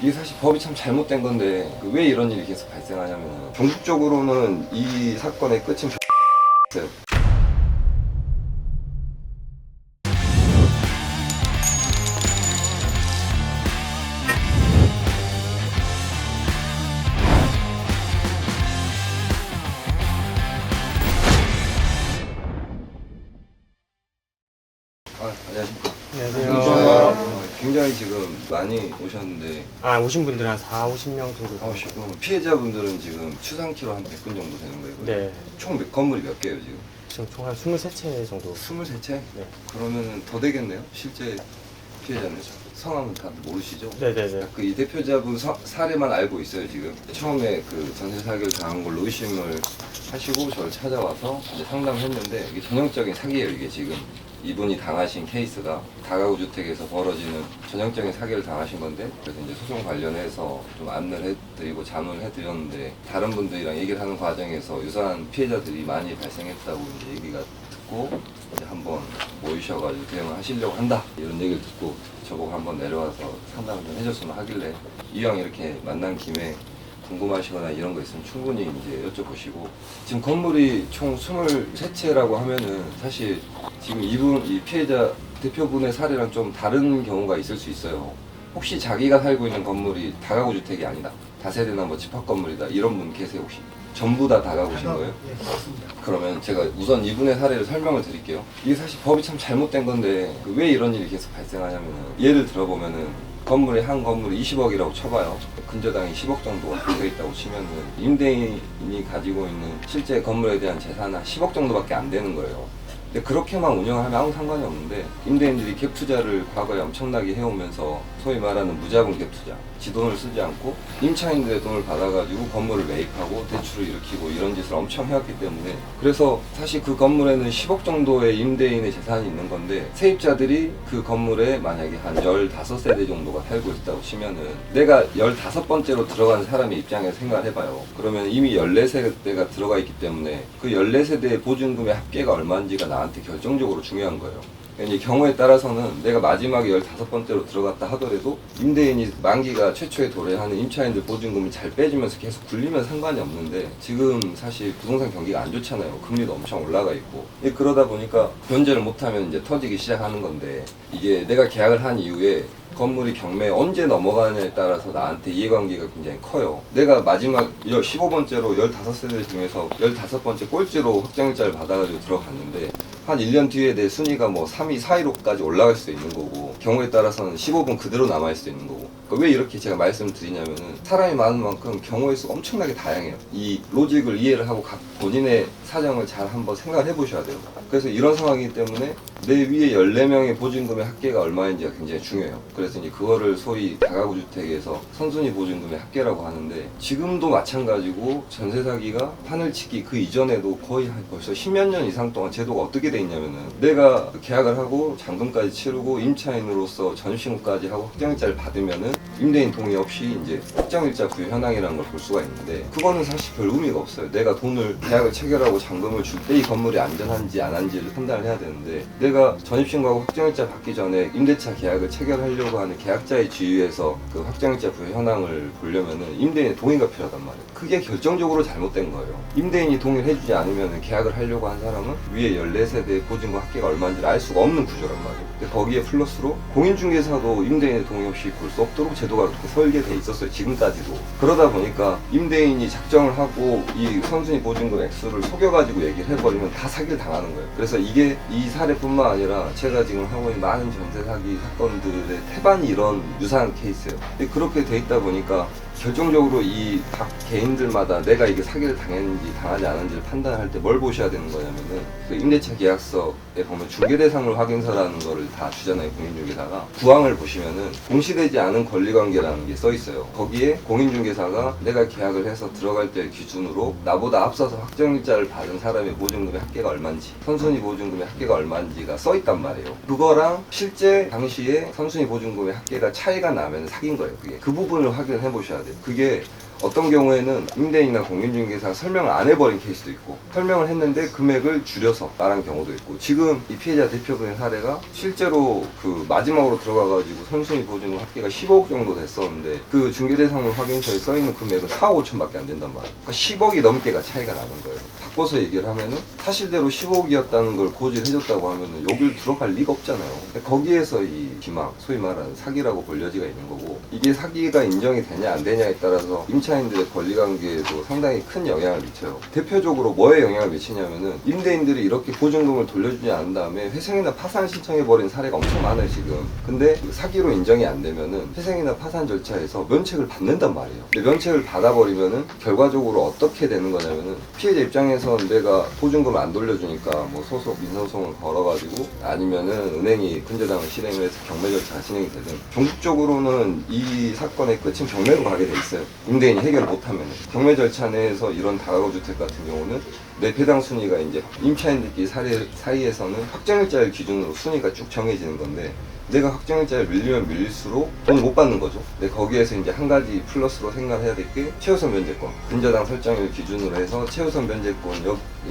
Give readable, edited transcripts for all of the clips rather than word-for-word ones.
이게 사실 법이 참 잘못된 건데 왜 이런 일이 계속 발생하냐면 전국적으로는 이 사건의 끝은 X예요. 안녕하십니까. 안녕하세요. 굉장히 지금 많이 오셨는데 오신 분들 한 50명 정도. 피해자분들은 지금 추산키로 한 100분 정도 되는 거예요. 네. 총 건물이 몇 개예요 지금? 지금 총 한 23채 정도. 23채? 네. 그러면 더 되겠네요. 실제 피해자는 성함은 다 모르시죠? 네네네. 그 이 대표자분 사례만 알고 있어요 지금. 처음에 그 전세 사기를 당한 걸로 의심을 하시고 저를 찾아와서 이제 상담했는데 이게 전형적인 사기예요. 이게 지금 이분이 당하신 케이스가 다가구 주택에서 벌어지는 전형적인 사기를 당하신 건데, 그래서 이제 소송 관련해서 좀 안내를 해드리고 자문을 해드렸는데 다른 분들이랑 얘기를 하는 과정에서 유사한 피해자들이 많이 발생했다고 이제 얘기가 듣고 이제 한번 모이셔가지고 대응을 하시려고 한다 이런 얘기를 듣고 저보고 한번 내려와서 상담을 좀 해줬으면 하길래 이왕 이렇게 만난 김에 궁금하시거나 이런 거 있으면 충분히 이제 여쭤보시고, 지금 건물이 총 23채라고 하면은 사실 지금 이 피해자 대표분의 사례랑 좀 다른 경우가 있을 수 있어요. 혹시 자기가 살고 있는 건물이 다가구 주택이 아니다, 다세대나 뭐 집합 건물이다 이런 분 계세요 혹시? 전부 다 다가구신 거예요? 네, 그렇습니다. 그러면 제가 우선 이분의 사례를 설명을 드릴게요. 이게 사실 법이 참 잘못된 건데 왜 이런 일이 계속 발생하냐면은, 예를 들어보면은 한 건물이 20억이라고 쳐봐요. 근저당이 10억 정도가 되어 있다고 치면은 임대인이 가지고 있는 실제 건물에 대한 재산은 한 10억 정도밖에 안 되는 거예요. 근데 그렇게만 운영하면 아무 상관이 없는데, 임대인들이 갭 투자를 과거에 엄청나게 해오면서 소위 말하는 무자본 갭 투자, 지 돈을 쓰지 않고 임차인들의 돈을 받아가지고 건물을 매입하고 대출을 일으키고 이런 짓을 엄청 해왔기 때문에, 그래서 사실 그 건물에는 10억 정도의 임대인의 재산이 있는 건데, 세입자들이 그 건물에 만약에 한 15세대 정도가 살고 있다고 치면은 내가 15번째로 들어간 사람의 입장에서 생각을 해봐요. 그러면 이미 14세대가 들어가 있기 때문에 그 14세대의 보증금의 합계가 얼마인지가 나한테 결정적으로 중요한 거예요. 이 경우에 따라서는 내가 마지막에 15번째로 들어갔다 하더라도 임대인이 만기가 최초에 도래하는 임차인들 보증금을 잘 빼주면서 계속 굴리면 상관이 없는데, 지금 사실 부동산 경기가 안 좋잖아요. 금리도 엄청 올라가 있고. 그러다 보니까 변제를 못하면 이제 터지기 시작하는 건데, 이게 내가 계약을 한 이후에 건물이 경매에 언제 넘어가느냐에 따라서 나한테 이해관계가 굉장히 커요. 내가 마지막 15번째로 15세대 중에서 15번째 꼴찌로 확정일자를 받아가지고 들어갔는데, 한 1년 뒤에 내 순위가 뭐 3위, 4위로까지 올라갈 수도 있는 거고, 경우에 따라서는 15분 그대로 남아있을 수도 있는 거고. 그러니까 왜 이렇게 제가 말씀을 드리냐면은, 사람이 많은 만큼 경우의 수가 엄청나게 다양해요. 이 로직을 이해를 하고 각 본인의 사정을 잘 한번 생각을 해보셔야 돼요. 그래서 이런 상황이기 때문에 내 위에 14명의 보증금의 합계가 얼마인지가 굉장히 중요해요. 그래서 이제 그거를 소위 다가구 주택에서 선순위 보증금의 합계라고 하는데, 지금도 마찬가지고 전세 사기가 하늘치기 그 이전에도 거의 한 벌써 10몇 년 이상 동안 제도가 어떻게 돼 있냐면은, 내가 계약을 하고 잔금까지 치르고 임차인으로서 전신후까지 하고 확정일자를 받으면은 임대인 동의 없이 이제 확정일자 부여 현황이라는 걸 볼 수가 있는데, 그거는 사실 별 의미가 없어요. 내가 돈을 계약을 체결하고 잔금을 줄 때 이 건물이 안전한지 안 한지를 판단을 해야 되는데, 내가 전입신고하고 확정일자 받기 전에 임대차 계약을 체결하려고 하는 계약자의 지위에서 그 확정일자 부여 현황을 보려면은 임대인의 동의가 필요하단 말이에요. 그게 결정적으로 잘못된 거예요. 임대인이 동의를 해주지 않으면 계약을 하려고 한 사람은 위에 14세대의 보증금 합계가 얼마인지를 알 수가 없는 구조란 말이에요. 근데 거기에 플러스로 공인중개사도 임대인의 동의 없이 볼 수 없도록 제도가 그렇게 설계돼 있었어요. 지금까지도. 그러다 보니까 임대인이 작정을 하고 이 선순위 보증금 액수를 속여가지고 얘기를 해버리면 다 사기를 당하는 거예요. 그래서 이게 이 사례뿐만 아니라 제가 지금 하고 있는 많은 전세 사기 사건들의 태반이 이런 유사한 케이스예요. 근데 그렇게 돼 있다 보니까 결정적으로 이 각 개인들마다 내가 이게 사기를 당했는지 당하지 않은지를 판단할 때 뭘 보셔야 되는 거냐면은, 그 임대차 계약서에 보면 중개대상물 확인서라는 거를 다 주잖아요, 공인중개사가. 구항을 보시면은 공시되지 않은 권리관계라는 게 써 있어요. 거기에 공인중개사가 내가 계약을 해서 들어갈 때 기준으로 나보다 앞서서 확정일자를 받은 사람의 보증금의 합계가 얼마인지, 선순위 보증금의 합계가 얼마인지가 써 있단 말이에요. 그거랑 실제 당시에 선순위 보증금의 합계가 차이가 나면 사기인 거예요. 그게 그 부분을 확인해 보셔야 돼요. 돼요. 그게 어떤 경우에는 임대인이나 공인중개사가 설명을 안 해버린 케이스도 있고 설명을 했는데 금액을 줄여서 말한 경우도 있고 지금 이 피해자 대표분의 사례가 실제로 그 마지막으로 들어가가지고 선순위 보증금 합계가 15억 정도 됐었는데 그 중개대상물 확인서에 써있는 금액은 4억 5천밖에 안 된단 말이에요. 그러니까 10억이 넘게가 차이가 나는 거예요. 바꿔서 얘기를 하면은 사실대로 15억이었다는 걸 고지해줬다고 하면은 여길 들어갈 리가 없잖아요. 근데 거기에서 이 기망, 소위 말하는 사기라고 볼 여지가 있는 거고 이게 사기가 인정이 되냐 안 되냐에 따라서 임차인들의 권리관계에도 상당히 큰 영향을 미쳐요. 대표적으로 뭐에 영향을 미치냐면은 임대인들이 이렇게 보증금을 돌려주지 않은 다음에 회생이나 파산 신청해버린 사례가 엄청 많아요 지금. 근데 그 사기로 인정이 안 되면은 회생이나 파산 절차에서 면책을 받는단 말이에요. 근데 면책을 받아버리면은 결과적으로 어떻게 되는 거냐면은 피해자 입장에서 내가 보증금 안 돌려주니까 뭐 소속 민사소송을 걸어가지고 아니면은 은행이 근저당을 실행을 해서 경매 절차가 진행이 되든 종국적으로는 이 사건의 끝은 경매로 가게 돼 있어요. 임대인이 해결을 못하면 경매 절차 내에서 이런 다가구주택 같은 경우는 내 배당 순위가 이제 임차인들끼리 사이에서는 확정일자를 기준으로 순위가 쭉 정해지는 건데 내가 확정일자를 밀리면 밀릴수록 돈을 못 받는 거죠. 근데 거기에서 이제 한 가지 플러스로 생각해야 될 게 최우선 변제권, 근저당 설정일 기준으로 해서 최우선 변제권이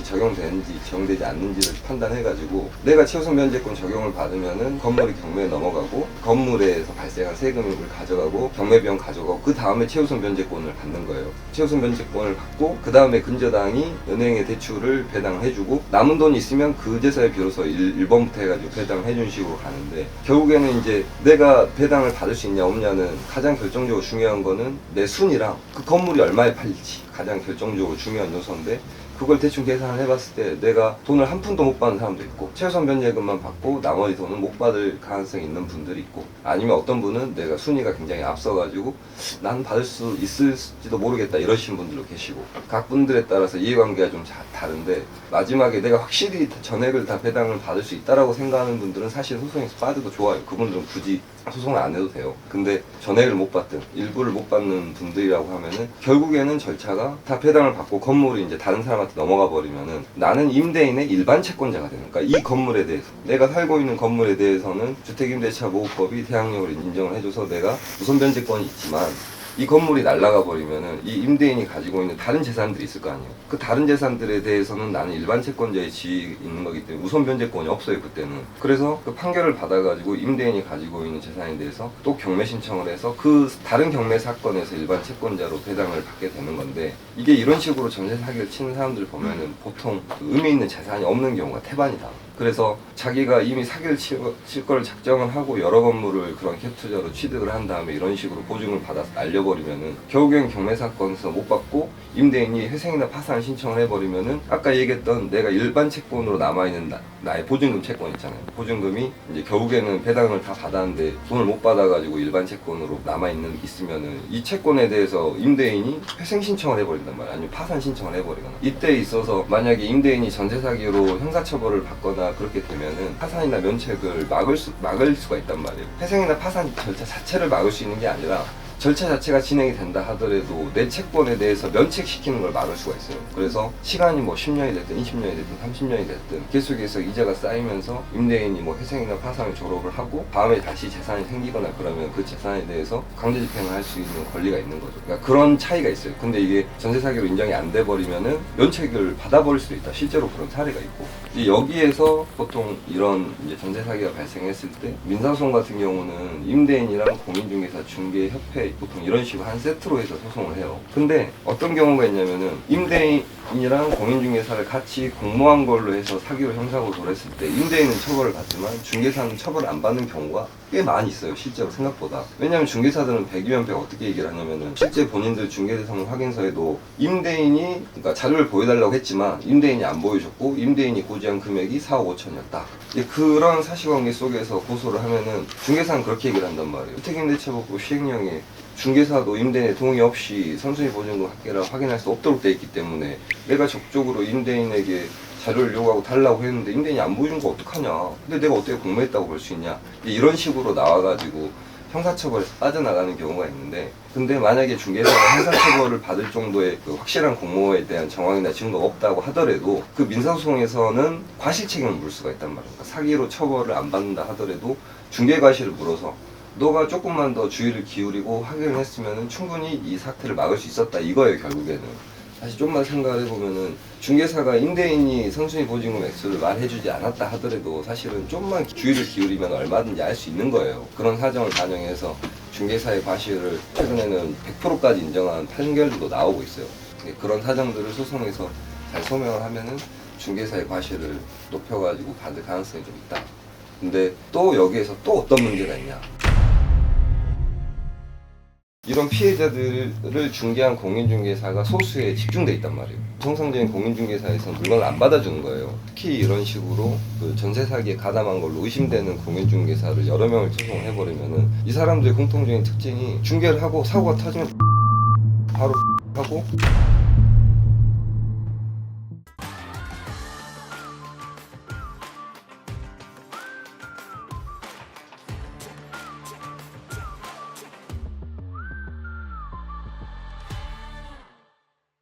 적용되는지 적용되지 않는지를 판단해가지고 내가 최우선 변제권 적용을 받으면은 건물이 경매에 넘어가고 건물에서 발생한 세금을 가져가고 경매 비용 가져가고 그 다음에 최우선 변제권을 받는 거예요. 최우선 변제권을 받고 그 다음에 근저당이 은행에 대출을 배당해주고 남은 돈이 있으면 그 제사에 비로소 1번부터 해가지고 배당을 해준 식으로 가는데 결국에는 이제 내가 배당을 받을 수 있냐 없냐는 가장 결정적으로 중요한 거는 내 순이랑 그 건물이 얼마에 팔릴지 가장 결정적으로 중요한 요소인데 그걸 대충 계산을 해봤을 때 내가 돈을 한 푼도 못 받는 사람도 있고 최우선 변제금만 받고 나머지 돈은 못 받을 가능성이 있는 분들이 있고 아니면 어떤 분은 내가 순위가 굉장히 앞서가지고 난 받을 수 있을지도 모르겠다 이러신 분들도 계시고 각 분들에 따라서 이해관계가 좀 다른데 마지막에 내가 확실히 전액을 다 배당을 받을 수 있다라고 생각하는 분들은 사실 소송에서 빠져도 좋아요. 그분들은 굳이 소송을 안 해도 돼요. 근데 전액을 못 받든 일부를 못 받는 분들이라고 하면은 결국에는 절차가 다 배당을 받고 건물이 이제 다른 사람한테 넘어가 버리면은 나는 임대인의 일반 채권자가 되는 거야. 이 건물에 대해서 내가 살고 있는 건물에 대해서는 주택임대차 보호법이 대항력으로 인정을 해줘서 내가 우선 변제권이 있지만 이 건물이 날아가 버리면은 이 임대인이 가지고 있는 다른 재산들이 있을 거 아니에요. 그 다른 재산들에 대해서는 나는 일반 채권자의 지위가 있는 거기 때문에 우선 변제권이 없어요 그때는. 그래서 그 판결을 받아가지고 임대인이 가지고 있는 재산에 대해서 또 경매 신청을 해서 그 다른 경매 사건에서 일반 채권자로 배당을 받게 되는 건데 이게 이런 식으로 전세 사기를 치는 사람들 보면은 보통 의미 있는 재산이 없는 경우가 태반이다. 그래서 자기가 이미 사기를 칠 걸 작정을 하고 여러 건물을 그런 캡투자로 취득을 한 다음에 이런 식으로 보증을 받아서 날려버리면은 결국엔 경매 사건에서 못 받고 임대인이 회생이나 파산을 신청을 해버리면은 아까 얘기했던 내가 일반 채권으로 남아있는 나의 보증금 채권 있잖아요. 보증금이 이제 결국에는 배당을 다 받았는데 돈을 못 받아가지고 일반 채권으로 있으면은 이 채권에 대해서 임대인이 회생 신청을 해버린단 말이야. 아니면 파산 신청을 해버리거나 이때에 있어서 만약에 임대인이 전세 사기로 형사처벌을 받거나 그렇게 되면은 파산이나 면책을 막을 수가 있단 말이에요. 회생이나 파산 절차 자체를 막을 수 있는 게 아니라 절차 자체가 진행이 된다 하더라도 내 채권에 대해서 면책시키는 걸 막을 수가 있어요. 그래서 시간이 뭐 10년이 됐든 20년이 됐든 30년이 됐든 계속해서 이자가 쌓이면서 임대인이 뭐 회생이나 파산을 졸업을 하고 다음에 다시 재산이 생기거나 그러면 그 재산에 대해서 강제 집행을 할 수 있는 권리가 있는 거죠. 그러니까 그런 차이가 있어요. 근데 이게 전세 사기로 인정이 안 돼 버리면은 면책을 받아버릴 수도 있다. 실제로 그런 사례가 있고 이제 여기에서 보통 이런 이제 전세 사기가 발생했을 때 민사소송 같은 경우는 임대인이랑 공인중개사 중개협회 보통 이런 식으로 한 세트로 해서 소송을 해요. 근데 어떤 경우가 있냐면은 임대인이랑 공인중개사를 같이 공모한 걸로 해서 사기로 형사고소를 했을 때 임대인은 처벌을 받지만 중개사는 처벌을 안 받는 경우가 꽤 많이 있어요. 실제로 생각보다. 왜냐하면 중개사들은 100이면 100 어떻게 얘기를 하냐면은 실제 본인들 중개대상 확인서에도 임대인이 그러니까 자료를 보여달라고 했지만 임대인이 안 보여줬고 임대인이 고지한 금액이 4억 5천이었다. 그런 사실관계 속에서 고소를 하면은 중개사는 그렇게 얘기를 한단 말이에요. 주택임대차보호법 시행령에 중개사도 임대인의 동의 없이 선순위 보증금 합계를 확인할 수 없도록 돼 있기 때문에 내가 적극적으로 임대인에게 자료를 요구하고 달라고 했는데 임대인이 안 보여준 거 어떡하냐. 근데 내가 어떻게 공모했다고 볼 수 있냐. 이런 식으로 나와가지고 형사처벌에서 빠져나가는 경우가 있는데 근데 만약에 중개사가 형사처벌을 받을 정도의 그 확실한 공모에 대한 정황이나 증거가 없다고 하더라도 그 민사소송에서는 과실책임을 물 수가 있단 말이에요. 그러니까 사기로 처벌을 안 받는다 하더라도 중개과실을 물어서 너가 조금만 더 주의를 기울이고 확인을 했으면 충분히 이 사태를 막을 수 있었다 이거예요. 결국에는 사실 좀만 생각을 해보면은 중개사가 임대인이 선순위 보증금 액수를 말해주지 않았다 하더라도 사실은 좀만 주의를 기울이면 얼마든지 알 수 있는 거예요. 그런 사정을 반영해서 중개사의 과실을 최근에는 100%까지 인정한 판결도 나오고 있어요. 근데 그런 사정들을 소송에서 잘 소명을 하면은 중개사의 과실을 높여가지고 받을 가능성이 좀 있다. 근데 또 여기에서 또 어떤 문제가 있냐? 이런 피해자들을 중개한 공인중개사가 소수에 집중돼 있단 말이에요. 정상적인 공인중개사에서는 물건을 안 받아주는 거예요. 특히 이런 식으로 그 전세 사기에 가담한 걸로 의심되는 공인중개사를 여러 명을 소송을 해버리면은 이 사람들의 공통적인 특징이 중개를 하고 사고가 터지면 바로 하고